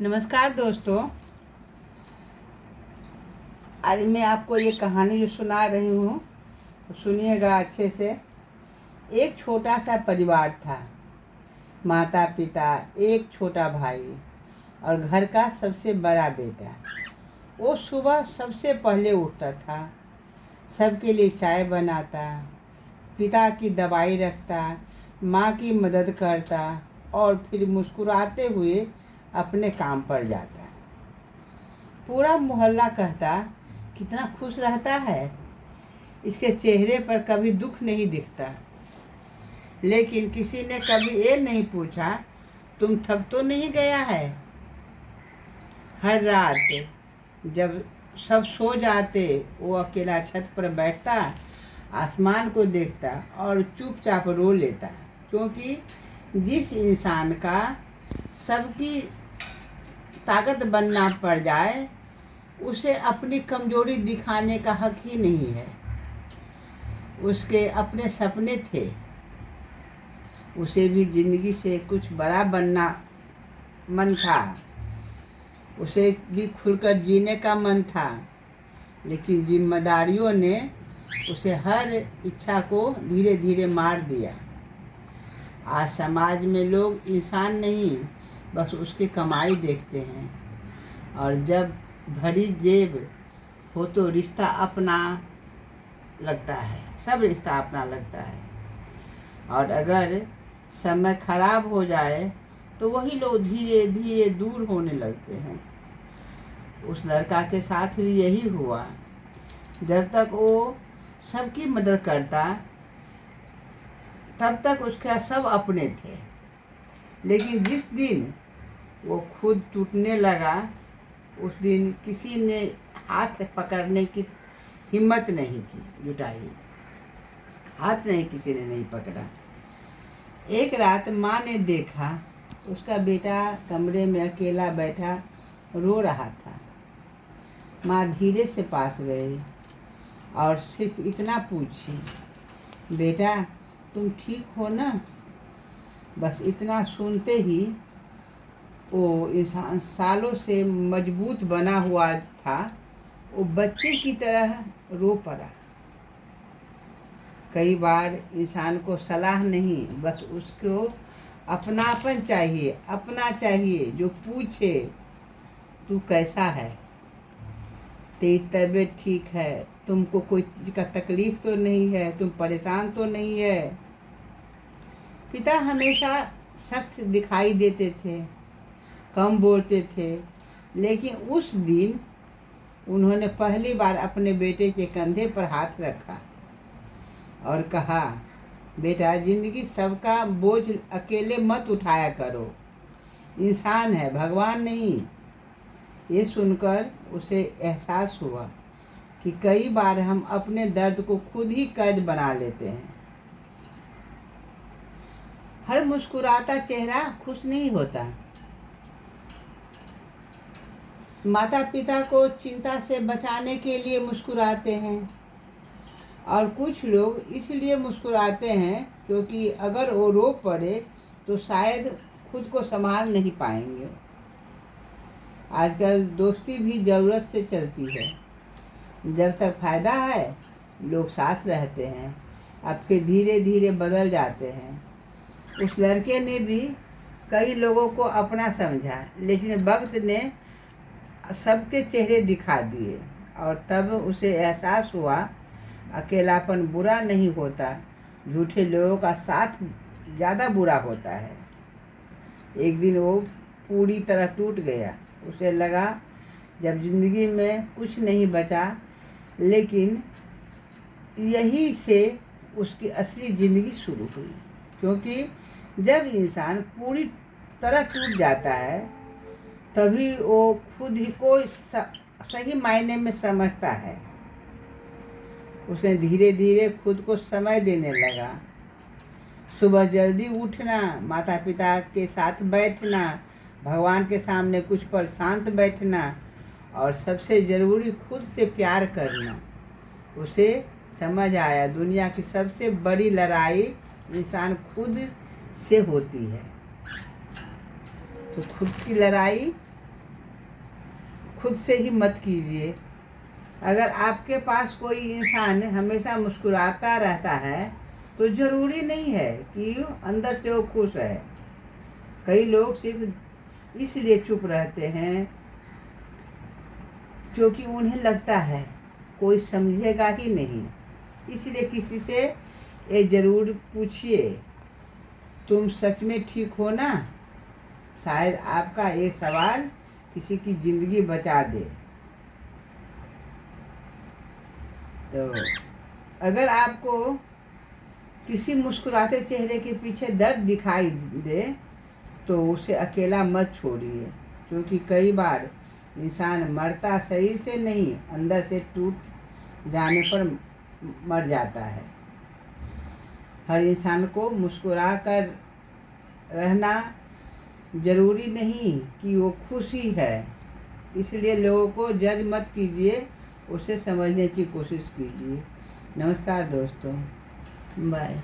नमस्कार दोस्तों। आज मैं आपको ये कहानी जो सुना रही हूँ सुनिएगा अच्छे से। एक छोटा सा परिवार था। माता पिता, एक छोटा भाई और घर का सबसे बड़ा बेटा। वो सुबह सबसे पहले उठता था, सबके लिए चाय बनाता, पिता की दवाई रखता, माँ की मदद करता और फिर मुस्कुराते हुए अपने काम पर जाता। पूरा मोहल्ला कहता, कितना खुश रहता है, इसके चेहरे पर कभी दुख नहीं दिखता। लेकिन किसी ने कभी ये नहीं पूछा, तुम थक तो नहीं गया है। हर रात जब सब सो जाते, वो अकेला छत पर बैठता, आसमान को देखता और चुपचाप रो लेता, क्योंकि जिस इंसान का सबकी ताकत बनना पड़ जाए, उसे अपनी कमजोरी दिखाने का हक ही नहीं है। उसके अपने सपने थे, उसे भी जिंदगी से कुछ बड़ा बनना मन था, उसे भी खुलकर जीने का मन था। लेकिन जिम्मेदारियों ने उसे हर इच्छा को धीरे धीरे मार दिया। आज समाज में लोग इंसान नहीं, बस उसकी कमाई देखते हैं, और जब भरी जेब हो तो रिश्ता अपना लगता है, सब रिश्ता अपना लगता है। और अगर समय खराब हो जाए तो वही लोग धीरे धीरे दूर होने लगते हैं। उस लड़का के साथ भी यही हुआ। जब तक वो सबकी मदद करता तब तक उसके सब अपने थे। लेकिन जिस दिन वो खुद टूटने लगा, उस दिन किसी ने हाथ पकड़ने की हिम्मत नहीं की जुटाई। हाथ नहीं, किसी ने नहीं पकड़ा। एक रात माँ ने देखा, उसका बेटा कमरे में अकेला बैठा रो रहा था। माँ धीरे से पास गई और सिर्फ इतना पूछी, बेटा तुम ठीक हो ना। बस इतना सुनते ही वो इंसान सालों से मजबूत बना हुआ था, वो बच्चे की तरह रो पड़ा। कई बार इंसान को सलाह नहीं, बस उसको अपनापन चाहिए, अपना चाहिए, जो पूछे तू कैसा है, तेरी तबीयत ठीक है, तुमको कोई चीज़ का तकलीफ तो नहीं है, तुम परेशान तो नहीं है। पिता हमेशा सख्त दिखाई देते थे, कम बोलते थे, लेकिन उस दिन उन्होंने पहली बार अपने बेटे के कंधे पर हाथ रखा और कहा, बेटा जिंदगी सबका बोझ अकेले मत उठाया करो, इंसान है, भगवान नहीं। ये सुनकर उसे एहसास हुआ कि कई बार हम अपने दर्द को खुद ही कैद बना लेते हैं। हर मुस्कुराता चेहरा खुश नहीं होता। माता पिता को चिंता से बचाने के लिए मुस्कुराते हैं, और कुछ लोग इसलिए मुस्कुराते हैं क्योंकि अगर वो रो पड़े तो शायद खुद को संभाल नहीं पाएंगे। आजकल दोस्ती भी ज़रूरत से चलती है। जब तक फ़ायदा है लोग साथ रहते हैं, अब फिर धीरे धीरे बदल जाते हैं। उस लड़के ने भी कई लोगों को अपना समझा, लेकिन वक्त ने सबके चेहरे दिखा दिए, और तब उसे एहसास हुआ अकेलापन बुरा नहीं होता, झूठे लोगों का साथ ज़्यादा बुरा होता है। एक दिन वो पूरी तरह टूट गया। उसे लगा जब जिंदगी में कुछ नहीं बचा, लेकिन यही से उसकी असली ज़िंदगी शुरू हुई। क्योंकि जब इंसान पूरी तरह टूट जाता है तभी वो खुद ही को सही मायने में समझता है। उसने धीरे धीरे खुद को समय देने लगा। सुबह जल्दी उठना, माता पिता के साथ बैठना, भगवान के सामने कुछ पल शांत बैठना, और सबसे ज़रूरी खुद से प्यार करना। उसे समझ आया दुनिया की सबसे बड़ी लड़ाई इंसान खुद से होती है। तो खुद की लड़ाई खुद से ही मत कीजिए। अगर आपके पास कोई इंसान हमेशा मुस्कुराता रहता है तो ज़रूरी नहीं है कि अंदर से वो खुश है। कई लोग सिर्फ इसलिए चुप रहते हैं क्योंकि उन्हें लगता है कोई समझेगा ही नहीं। इसलिए किसी से ये ज़रूर पूछिए, तुम सच में ठीक हो ना? शायद आपका ये सवाल किसी की ज़िंदगी बचा दे। तो अगर आपको किसी मुस्कुराते चेहरे के पीछे दर्द दिखाई दे तो उसे अकेला मत छोड़िए, क्योंकि कई बार इंसान मरता शरीर से नहीं, अंदर से टूट जाने पर मर जाता है। हर इंसान को मुस्कुरा कर रहना ज़रूरी नहीं कि वो खुश ही है। इसलिए लोगों को जज मत कीजिए, उसे समझने की कोशिश कीजिए। नमस्कार दोस्तों, बाय।